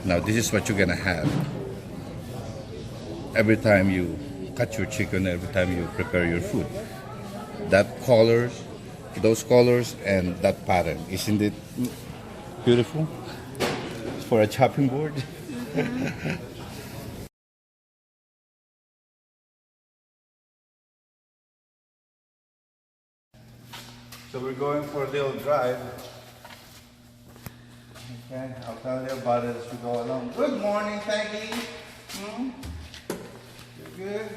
Now this is what you're gonna have every time you cut your chicken, every time you prepare your food. Those colors and that pattern. Isn't it beautiful for a chopping board? So we're going for a little drive. Okay, I'll tell you about it as we go along. Good morning, Peggy. You good?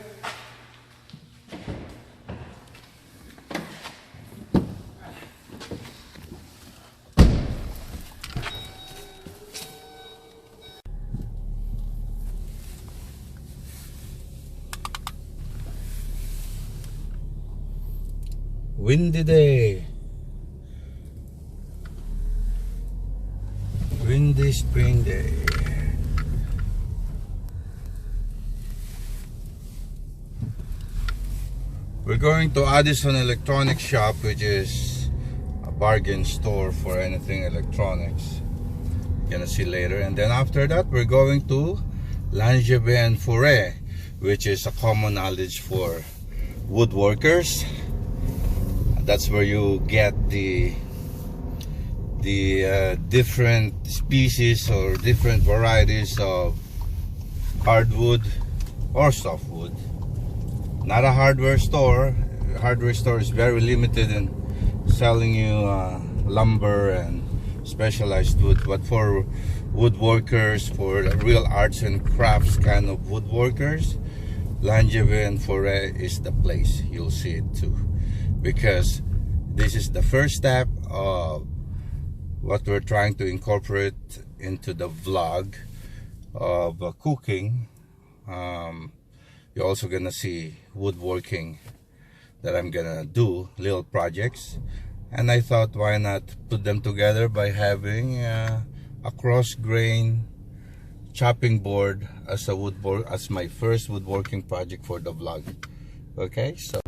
Windy day. Windy spring day. We're going to Addison Electronics Shop, which is a bargain store for anything electronics. You're gonna see later. And then after that, we're going to Langevin and Foray, which is a common knowledge for woodworkers. That's where you get the different species or different varieties of hardwood or softwood. Not a hardware store. Hardware store is very limited in selling you lumber and specialized wood, but for woodworkers, for real arts and crafts kind of woodworkers, Langevin and Foray is the place. You'll see it too, because this is the first step of what we're trying to incorporate into the vlog of cooking. You're also gonna see woodworking that I'm gonna do, little projects, and I thought why not put them together by having a cross grain chopping board as as my first woodworking project for the vlog. Okay, so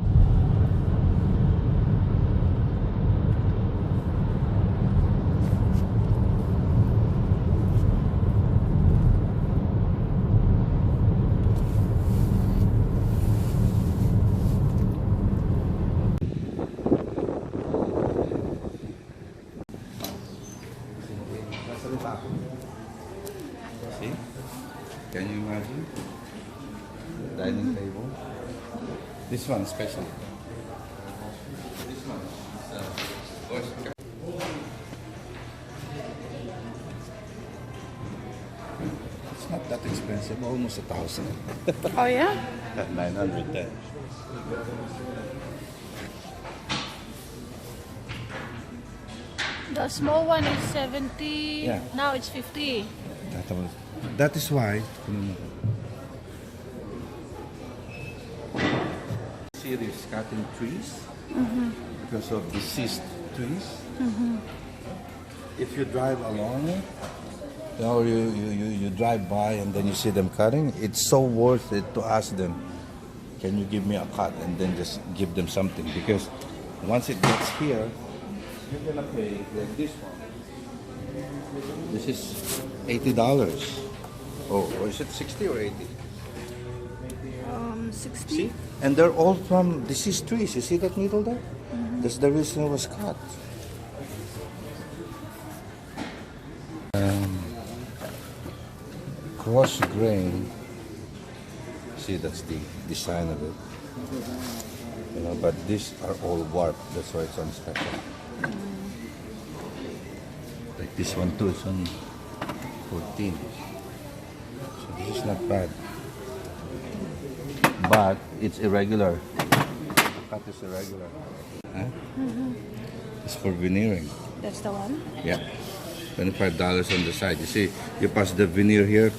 see? Can you imagine? The dining table. This one especially. This one. It's not that expensive, almost 1,000. Oh yeah? 910. The small one is 70. Yeah. Now it's 50. That is why. Series cutting trees because of deceased trees. If you drive along it, or you drive by and then you see them cutting, it's so worth it to ask them, can you give me a cut, and then just give them something, because once it gets here, you're gonna pay like this one. This is $80. Oh, or is it 60 or 80? 60. See? And they're all from deceased trees. You see that middle there? That's the reason it was cut. Cross grain. See, that's the design of it. You know, but these are all warped. That's why it's on special. Like this one too, it's on 14. So this is not bad. But it's irregular. The cut is irregular. Huh? It's for veneering. That's the one? Yeah. $25 on the side. You see, you pass the veneer here.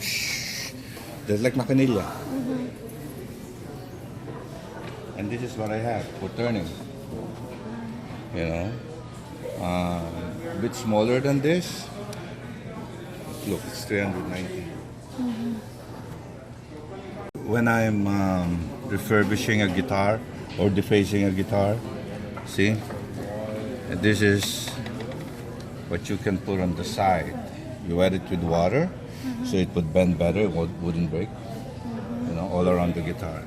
There's like macanilla. And this is what I have for turning. You know? A bit smaller than this. Look, it's 390. When I'm refurbishing a guitar or defacing a guitar, see, this is what you can put on the side. You wet it with water, so it would bend better, it wouldn't break, you know, all around the guitar.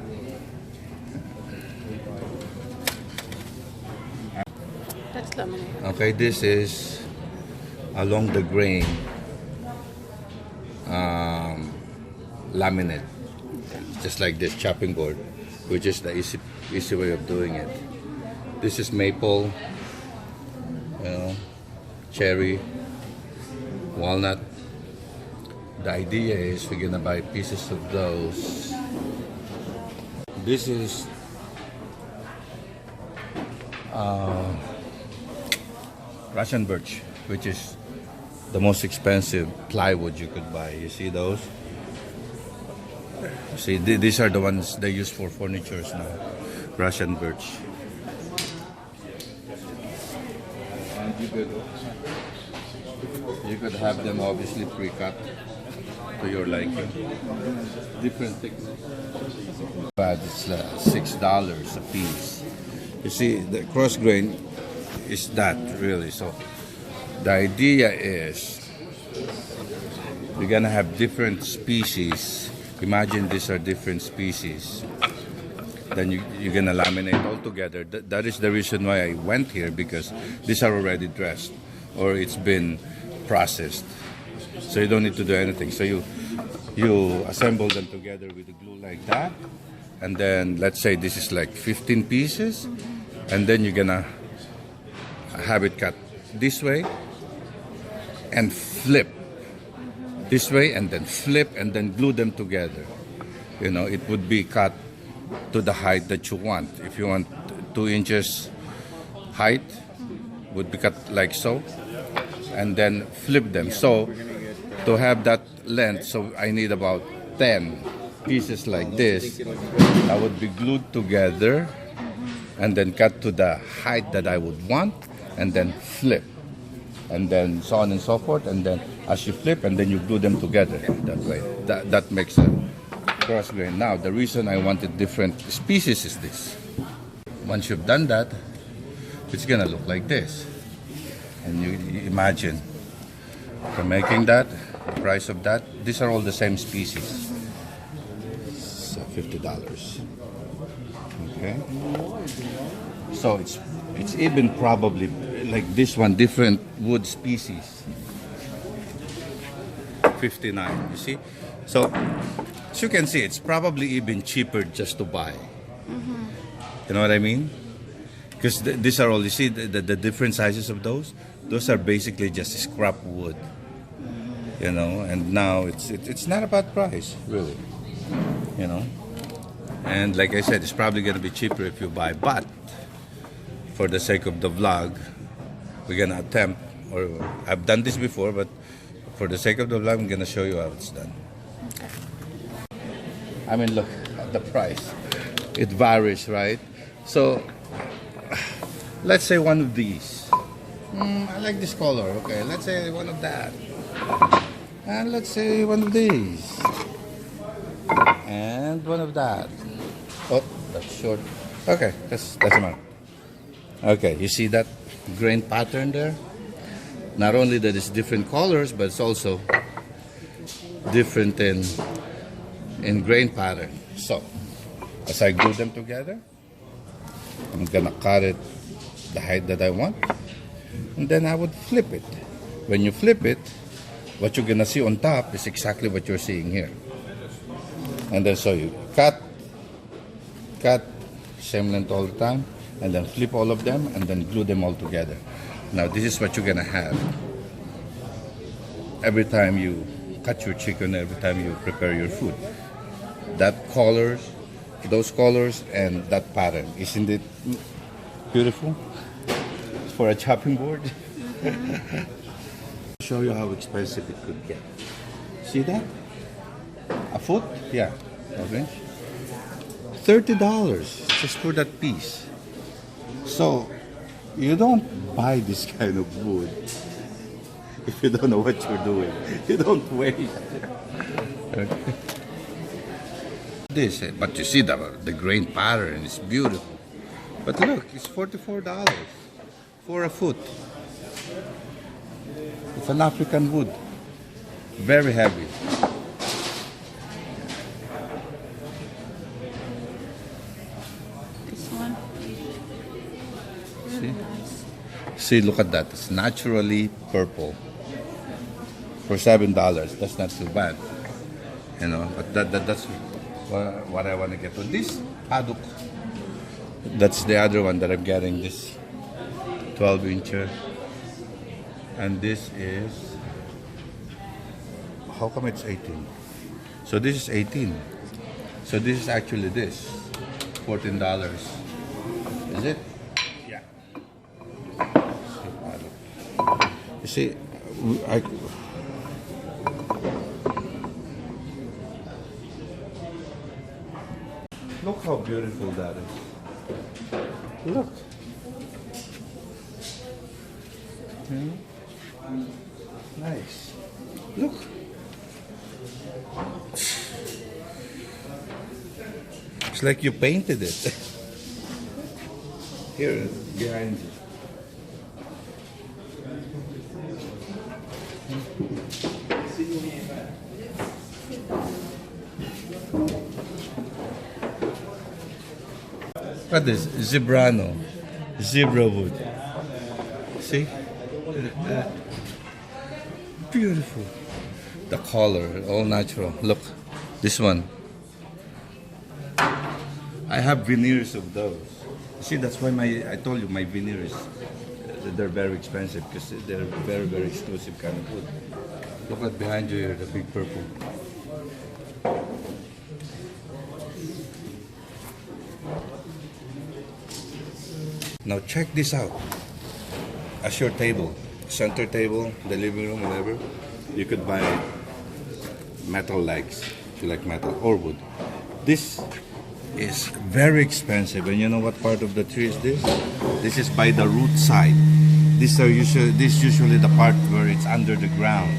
That's laminate. Okay, this is along the grain laminate, just like this chopping board, which is the easy way of doing it. This is maple, you know, cherry, walnut. The idea is we're gonna buy pieces of those. This is Russian birch, which is the most expensive plywood you could buy. You see those? See, these are the ones they use for furnitures now. Russian birch. And you could have them obviously pre-cut to your liking. Different thickness. But it's $6 a piece. You see, the cross grain is that really. So the idea is you're gonna have different species. Imagine these are different species. Then you're gonna laminate all together. That is the reason why I went here, because these are already dressed or it's been processed. So you don't need to do anything. So you assemble them together with the glue like that. And then let's say this is like 15 pieces. And then you're gonna have it cut this way and flip this way and then flip and then glue them together. You know, it would be cut to the height that you want. If you want 2 inches height, would be cut like so, and then flip them. So to have that length, so I need about 10 pieces like this. I would be glued together and then cut to the height that I would want, and then flip, and then so on and so forth. And then as you flip, and then you glue them together that way. That makes a cross grain. Now the reason I wanted different species is this. Once you've done that, it's gonna look like this. And you imagine from making that, the price of that, these are all the same species. So $50. Okay. So it's even probably like this one, different wood species. 59, you see? So as you can see, it's probably even cheaper just to buy. You know what I mean? Because these are all, you see the different sizes of those are basically just scrap wood. You know, and now it's not about price, really. You know? And like I said, it's probably going to be cheaper if you buy. But for the sake of the vlog, we're going to attempt, or I've done this before, but for the sake of the vlog, I'm going to show you how it's done. I mean, look at the price. It varies, right? So, let's say one of these. I like this color. Okay, let's say one of that. And let's say one of these. And one of that. Oh, that's short. Okay, that's enough. Okay, you see that grain pattern there? Not only that it's different colors, but it's also different in grain pattern. So, as I glue them together, I'm gonna cut it the height that I want, and then I would flip it. When you flip it, what you're gonna see on top is exactly what you're seeing here. And then so you cut, same length all the time, and then flip all of them, and then glue them all together. Now this is what you're gonna have every time you cut your chicken, every time you prepare your food. Those colors and that pattern. Isn't it beautiful for a chopping board? Show you how expensive it could get. See that? A foot? Yeah. Okay. $30 just for that piece. So you don't buy this kind of wood if you don't know what you're doing. You don't waste. Okay. This, but you see the grain pattern is beautiful. But look, it's $44 for a foot. It's an African wood. Very heavy. This one. See? See, look at that. It's naturally purple. For $7, that's not too bad. You know, but that's what I want to get. So this paddock, that's the other one that I'm getting, this 12-incher. And this is, how come it's 18? So this is 18. So this is actually this, $14. Is it? Yeah. You see, look how beautiful that is. Look. Nice. Look. It's like you painted it. Here, behind you. What is Zebrano? Zebra wood. See? Beautiful. The color, all natural. Look, this one. I have veneers of those. See, that's why I told you my veneers, they're very expensive because they're very, very exclusive kind of wood. Look at behind you here, the big purple. Now check this out. As your table, center table, the living room, whatever, you could buy metal legs, if you like metal, or wood. This is very expensive, and you know what part of the tree is this? This is by the root side. This is usually the part where it's under the ground.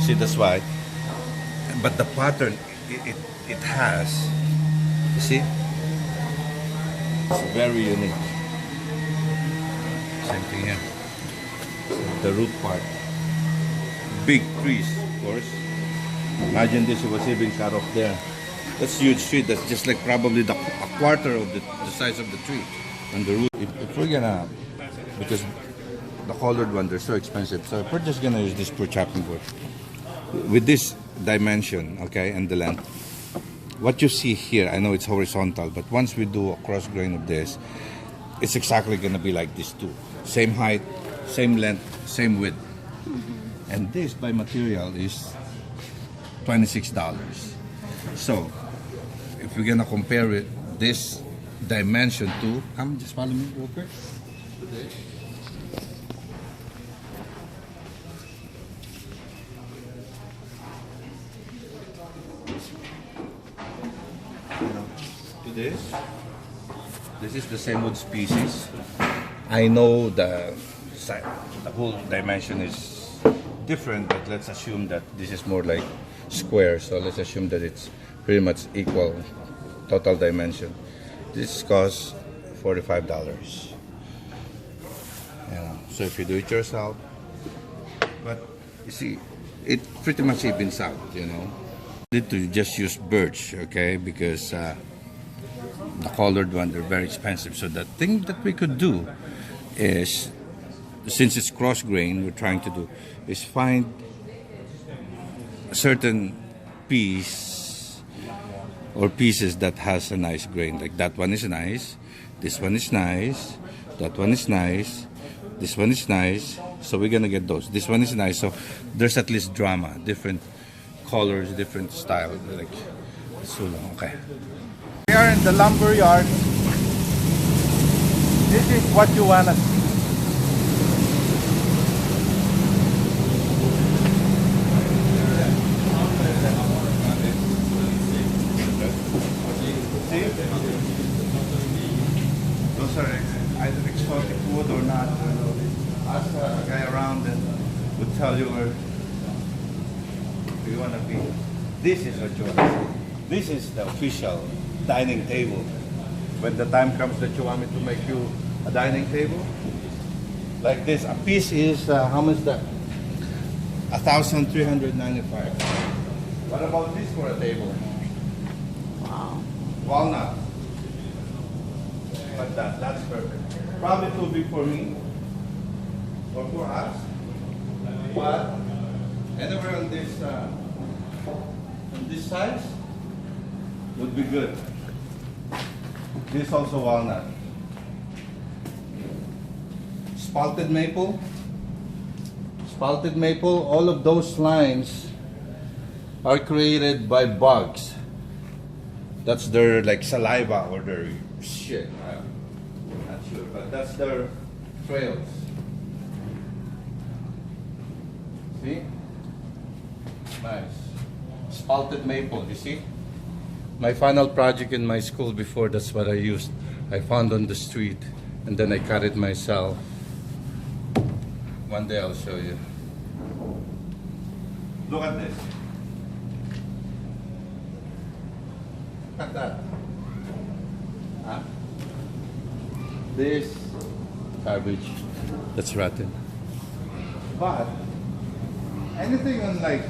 See, that's why. But the pattern it has, you see, it's very unique. Same thing here. The root part. Big trees, of course. Imagine this, it was even cut off there. That's a huge tree. That's just like probably a quarter of the size of the tree. And the root, if we're gonna, because the colored one, they're so expensive. So if we're just gonna use this for chopping board. With this dimension, okay, and the length. What you see here, I know it's horizontal, but once we do a cross grain of this, it's exactly gonna be like this too. Same height, same length, same width. And this by material is $26. So if we're gonna compare it, this dimension to, just follow me real quick. To this is the same wood species. I know the whole dimension is different, but let's assume that this is more like square, so let's assume that it's pretty much equal total dimension. This costs $45. So if you do it yourself, but you see, it pretty much evens out, you know. Need to just use birch, okay, because the colored one, they're very expensive. So the thing that we could do is, since it's cross grain, we're trying to do is find a certain piece or pieces that has a nice grain. Like that one is nice, this one is nice, that one is nice, this one is nice. So we're gonna get those. This one is nice. So there's at least drama, different colors, different style. Like so long. Okay. We are in the lumber yard. This is what you wanna see. Those are either exotic wood or not. Ask a guy around and would tell you where you want to be. This is what you want to see. This is the official dining table. When the time comes that you want me to make you a dining table, like this, a piece is, how much is that? 1,395. What about this for a table? Wow. Walnut. Like that. That's perfect. Probably too big for me or for us. But anywhere on this size would be good. This also walnut. Spalted maple. Spalted maple. All of those lines are created by bugs. That's their like saliva or their shit. I'm not sure, but that's their trails. See? Nice. Spalted maple, you see? My final project in my school before, that's what I used. I found on the street and then I cut it myself. One day I'll show you. Look at this. Look at that. Huh? This garbage. That's rotten. But anything on like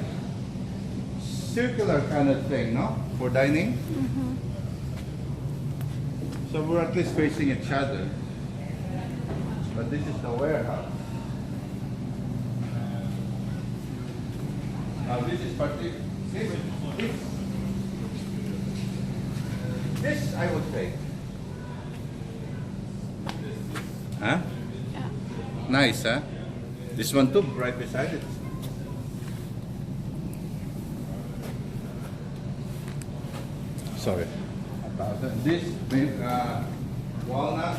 circular kind of thing, no? For dining. So we're at least facing each other. But this is the warehouse. Now this is particular. This I would take. Huh? Yeah. Nice, huh? This one too, right beside it. Sorry. About that. This walnut.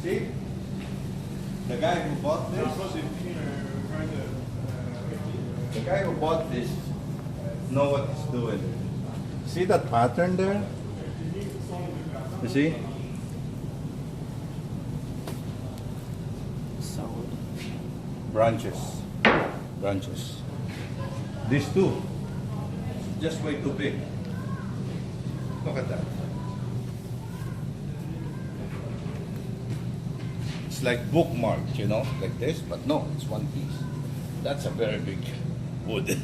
See? The guy who bought this. The guy who bought this know what he's doing. See that pattern there? You see? Sold. Branches. Branches. These two. Just way too big. Look at that. It's like bookmarked, you know, like this, but no, it's one piece. That's a very big wood.